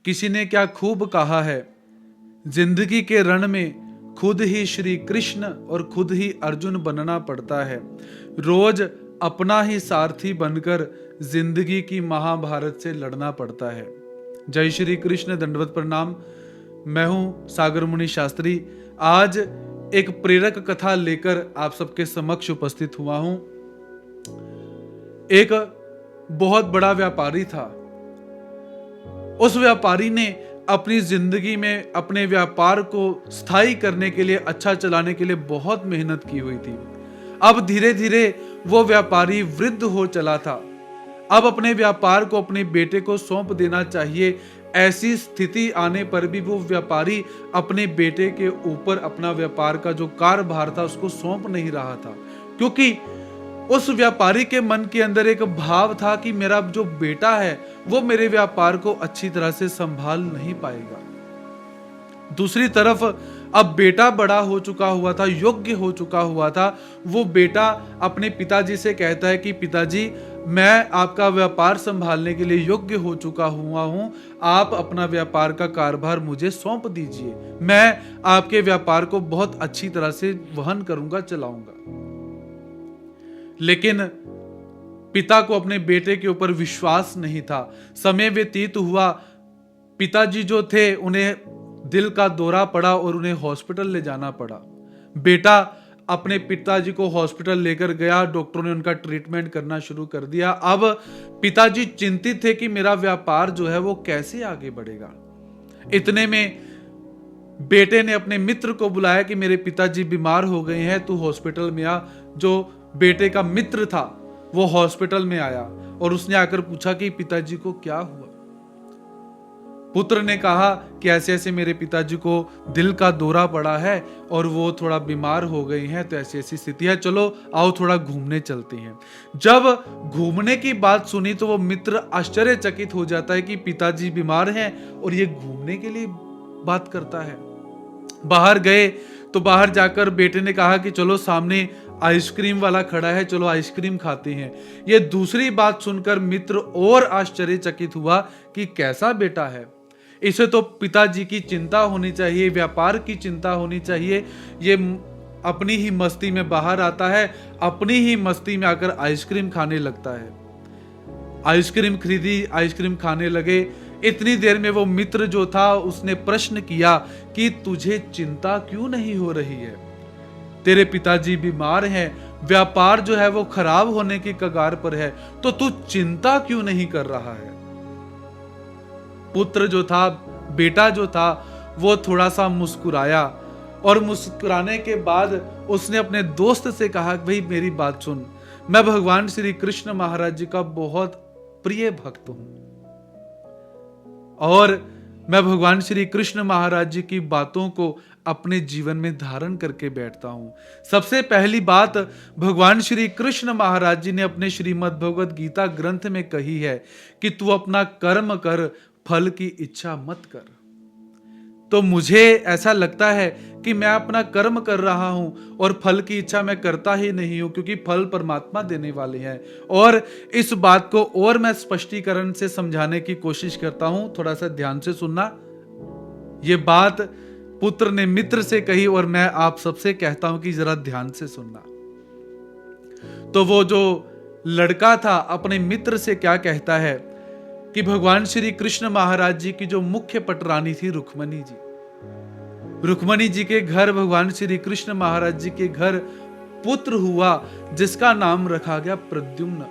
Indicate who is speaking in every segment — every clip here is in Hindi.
Speaker 1: किसी ने क्या खूब कहा है, जिंदगी के रण में खुद ही श्री कृष्ण और खुद ही अर्जुन बनना पड़ता है। रोज अपना ही सारथी बनकर जिंदगी की महाभारत से लड़ना पड़ता है। जय श्री कृष्ण, दंडवत प्रणाम। मैं हूं सागर मुनि शास्त्री। आज एक प्रेरक कथा लेकर आप सबके समक्ष उपस्थित हुआ हूं। एक बहुत बड़ा व्यापारी था। उस व्यापारी ने अपनी जिंदगी में अपने व्यापार को स्थायी करने के लिए, अच्छा चलाने के लिए बहुत मेहनत की हुई थी। अब धीरे धीरे वो व्यापारी वृद्ध हो चला था। अब अपने व्यापार को अपने बेटे को सौंप देना चाहिए। ऐसी स्थिति आने पर भी वो व्यापारी अपने बेटे के ऊपर अपना व्यापार का जो कार्यभार था उसको सौंप नहीं रहा था, क्योंकि उस व्यापारी के मन के अंदर एक भाव था कि मेरा जो बेटा है वो मेरे व्यापार को अच्छी तरह से संभाल नहीं पाएगा। दूसरी तरफ अब बेटा बड़ा हो चुका हुआ था, योग्य हो चुका हुआ था। वो बेटा अपने पिताजी से कहता है कि पिताजी, मैं आपका व्यापार संभालने के लिए योग्य हो चुका हुआ हूं, आप अपना व्यापार का कारभार मुझे सौंप दीजिए, मैं आपके व्यापार को बहुत अच्छी तरह से वहन करूंगा, चलाऊंगा। लेकिन पिता को अपने बेटे के ऊपर विश्वास नहीं था। समय व्यतीत हुआ, पिताजी जो थे उन्हें दिल का दौरा पड़ा और उन्हें हॉस्पिटल ले जाना पड़ा। बेटा अपने पिताजी को हॉस्पिटल लेकर गया, डॉक्टरों ने उनका ट्रीटमेंट करना शुरू कर दिया। अब पिताजी चिंतित थे कि मेरा व्यापार जो है वो कैसे आगे बढ़ेगा। इतने में बेटे ने अपने मित्र को बुलाया कि मेरे पिताजी बीमार हो गए हैं, तू हॉस्पिटल में आ। जो बेटे का मित्र था वो हॉस्पिटल में आया और उसने आकर पूछा कि पिताजी को क्या हुआ। पुत्र ने कहा कि ऐसे ऐसे मेरे पिताजी को दिल का दौरा पड़ा है और वो थोड़ा बीमार हो गए हैं, तो ऐसी ऐसी स्थिति है, चलो आओ थोड़ा घूमने चलते हैं। जब घूमने की बात सुनी तो वो मित्र आश्चर्यचकित हो जाता है कि पिताजी बीमार हैं और ये घूमने के लिए बात करता है। बाहर गए तो बाहर जाकर बेटे ने कहा कि चलो सामने आइसक्रीम वाला खड़ा है, चलो आइसक्रीम खाते हैं। ये दूसरी बात सुनकर मित्र और आश्चर्यचकित हुआ कि कैसा बेटा है, इसे तो पिताजी की चिंता होनी चाहिए, व्यापार की चिंता होनी चाहिए। ये अपनी ही मस्ती में बाहर आता है, अपनी ही मस्ती में आकर आइसक्रीम खाने लगता है। आइसक्रीम खरीदी, आइसक्रीम खाने लगे। इतनी देर में वो मित्र जो था उसने प्रश्न किया कि तुझे चिंता क्यों नहीं हो रही है? तेरे पिताजी बीमार हैं, व्यापार जो है वो खराब होने की कगार पर है, तो तू चिंता क्यों नहीं कर रहा है? पुत्र जो था, बेटा जो था, वो थोड़ा सा मुस्कुराया और मुस्कुराने के बाद उसने अपने दोस्त से कहा, भाई मेरी बात सुन, मैं भगवान श्री कृष्ण महाराज जी का बहुत प्रिय भक्त हूं और मैं भगवान श्री कृष्ण महाराज जी की बातों को अपने जीवन में धारण करके बैठता हूं। सबसे पहली बात भगवान श्री कृष्ण महाराज जी ने अपने श्रीमद् भगवद गीता ग्रंथ में कही है कि तू अपना कर्म कर, फल की इच्छा मत कर। तो मुझे ऐसा लगता है कि मैं अपना कर्म कर रहा हूं और फल की इच्छा मैं करता ही नहीं हूं, क्योंकि फल परमात्मा देने वाले हैं। और इस बात को और मैं स्पष्टीकरण से समझाने की कोशिश करता हूं, थोड़ा सा ध्यान से सुनना। यह बात पुत्र ने मित्र से कही और मैं आप सबसे कहता हूं कि जरा ध्यान से सुनना। तो वो जो लड़का था अपने मित्र से क्या कहता है कि भगवान श्री कृष्ण महाराज जी की जो मुख्य पटरानी थी रुक्मणी जी, रुक्मणी जी के घर, भगवान श्री कृष्ण महाराज जी के घर पुत्र हुआ जिसका नाम रखा गया प्रद्युम्न।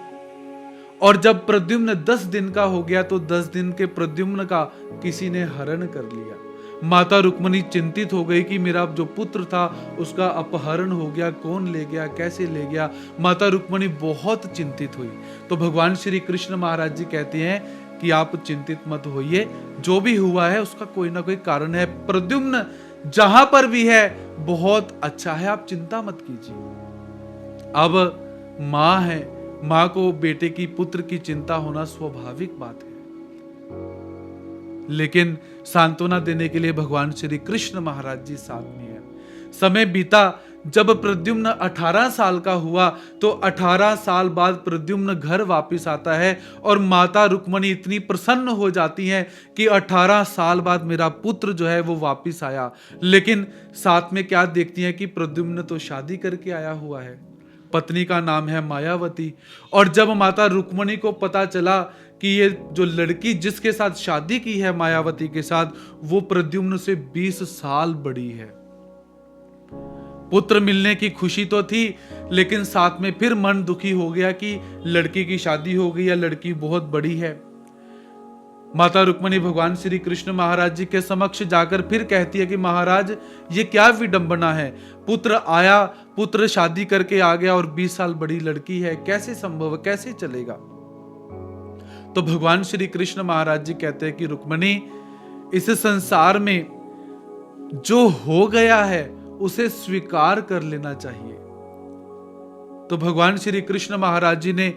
Speaker 1: और जब प्रद्युम्न 10 दिन का हो गया तो 10 दिन के प्रद्युम्न का किसी ने हरण कर लिया। माता रुक्मणी चिंतित हो गई कि मेरा जो पुत्र था उसका अपहरण हो गया, कौन ले गया, कैसे ले गया। माता रुक्मणी बहुत चिंतित हुई। तो भगवान श्री कृष्ण महाराज जी कहते हैं कि आप चिंतित मत होइए, जो भी हुआ है उसका कोई ना कोई कारण है। प्रद्युम्न जहां पर भी है बहुत अच्छा है, आप चिंता मत कीजिए। अब मां है, मां को बेटे की, पुत्र की चिंता होना स्वाभाविक बात है, लेकिन सांत्वना देने के लिए भगवान श्री कृष्ण महाराज जी साथ में है। समय बीता, जब प्रद्युम्न 18 साल का हुआ तो 18 साल बाद प्रद्युम्न घर वापस आता है और माता रुक्मणी इतनी प्रसन्न हो जाती हैं कि 18 साल बाद मेरा पुत्र जो है वो वापस आया। लेकिन साथ में क्या देखती हैं कि प्रद्युम्न तो शादी करके आया हुआ है, पत्नी का नाम है मायावती। और जब माता रुक्मणी को पता चला कि ये जो लड़की जिसके साथ शादी की है मायावती के साथ, वो प्रद्युम्न से 20 साल बड़ी है। पुत्र मिलने की खुशी तो थी, लेकिन साथ में फिर मन दुखी हो गया कि लड़की की शादी हो गई या लड़की बहुत बड़ी है। माता रुक्मणी भगवान श्री कृष्ण महाराज जी के समक्ष जाकर फिर कहती है कि महाराज, ये क्या विडंबना है, पुत्र आया, पुत्र शादी करके आ गया और 20 साल बड़ी लड़की है, कैसे संभव है, कैसे चलेगा। तो भगवान श्री कृष्ण महाराज जी कहते हैं कि रुक्मणी, इस संसार में जो हो गया है उसे स्वीकार कर लेना चाहिए। तो भगवान श्री कृष्ण महाराज जी ने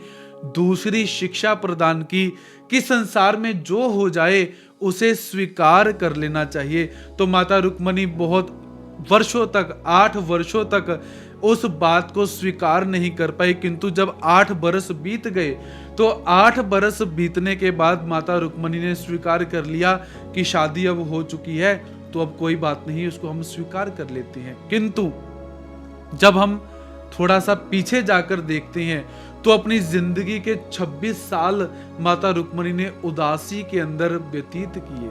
Speaker 1: दूसरी शिक्षा प्रदान की कि संसार में जो हो जाए उसे स्वीकार कर लेना चाहिए। तो माता रुक्मणी बहुत वर्षों तक, 8 वर्षों तक उस बात को स्वीकार नहीं कर पाई, किंतु जब 8 बरस बीत गए तो 8 बरस बीतने के बाद माता रुक्मणी ने स्वीकार कर लिया कि शादी अब हो चुकी है, तो अब कोई बात नहीं, उसको हम स्वीकार कर लेते हैं। किंतु जब हम थोड़ा सा पीछे जाकर देखते हैं तो अपनी जिंदगी के 26 साल माता रुक्मणी ने उदासी के अंदर व्यतीत किए।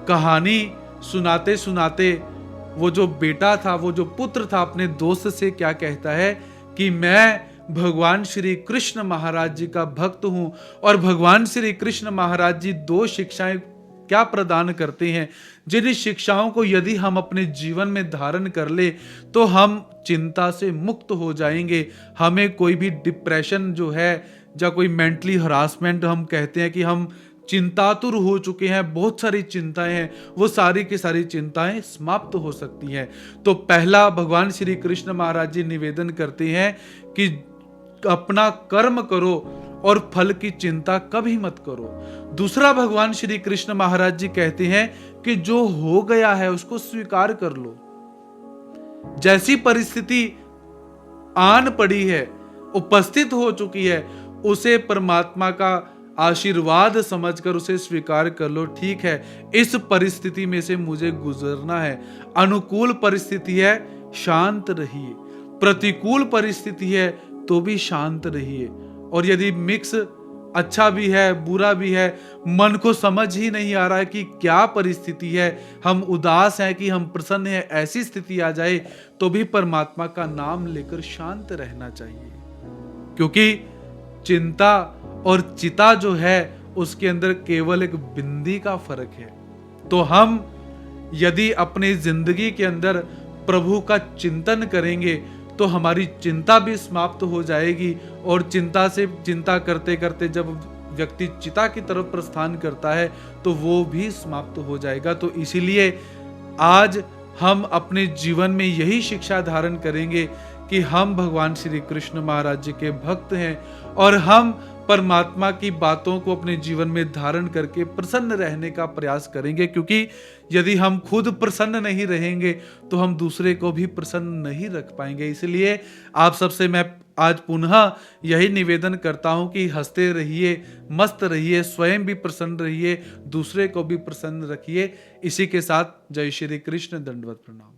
Speaker 1: कहानी सुनाते सुनाते वो जो बेटा था, वो जो पुत्र था, अपने दोस्त से क्या कहता है कि मैं भगवान श्री कृष्ण महाराज जी का भक्त हूं और भगवान श्री कृष्ण महाराज जी 2 शिक्षाएं क्या प्रदान करते हैं, जिन शिक्षाओं को यदि हम अपने जीवन में धारण कर ले तो हम चिंता से मुक्त हो जाएंगे। हमें कोई भी डिप्रेशन जो है या कोई मेंटली हरासमेंट, हम कहते हैं कि हम चिंतातुर हो चुके हैं, बहुत सारी चिंताएं हैं, वो सारी की सारी चिंताएं समाप्त हो सकती हैं। तो पहला भगवान श्री कृष्ण महाराज जी निवेदन करते हैं कि अपना कर्म करो और फल की चिंता कभी मत करो। दूसरा भगवान श्री कृष्ण महाराज जी कहते हैं कि जो हो गया है उसको स्वीकार कर लो। जैसी परिस्थिति आन पड़ी है, उपस्थित हो चुकी है, उसे परमात्मा का आशीर्वाद समझकर उसे स्वीकार कर लो। ठीक है, इस परिस्थिति में से मुझे गुजरना है। अनुकूल परिस्थिति है, शांत रहिए, प्रतिकूल परिस्थिति है तो भी शांत रहिए। और यदि मिक्स अच्छा भी है, बुरा भी है, मन को समझ ही नहीं आ रहा है कि क्या परिस्थिति है, हम उदास हैं कि हम प्रसन्न हैं, ऐसी स्थिति आ जाए तो भी परमात्मा का नाम लेकर शांत रहना चाहिए। क्योंकि चिंता और चिता जो है उसके अंदर केवल एक बिंदी का फर्क है। तो हम यदि अपनी जिंदगी के अंदर प्रभु का चिंतन करेंगे तो हमारी चिंता भी समाप्त हो जाएगी। और चिंता करते करते जब व्यक्ति चिता की तरफ प्रस्थान करता है तो वो भी समाप्त हो जाएगा। तो इसीलिए आज हम अपने जीवन में यही शिक्षा धारण करेंगे कि हम भगवान श्री कृष्ण महाराज जी के भक्त हैं और हम परमात्मा की बातों को अपने जीवन में धारण करके प्रसन्न रहने का प्रयास करेंगे। क्योंकि यदि हम खुद प्रसन्न नहीं रहेंगे तो हम दूसरे को भी प्रसन्न नहीं रख पाएंगे। इसलिए आप सबसे मैं आज पुनः यही निवेदन करता हूं कि हंसते रहिए, मस्त रहिए, स्वयं भी प्रसन्न रहिए, दूसरे को भी प्रसन्न रखिए। इसी के साथ जय श्री कृष्ण, दंडवत प्रणाम।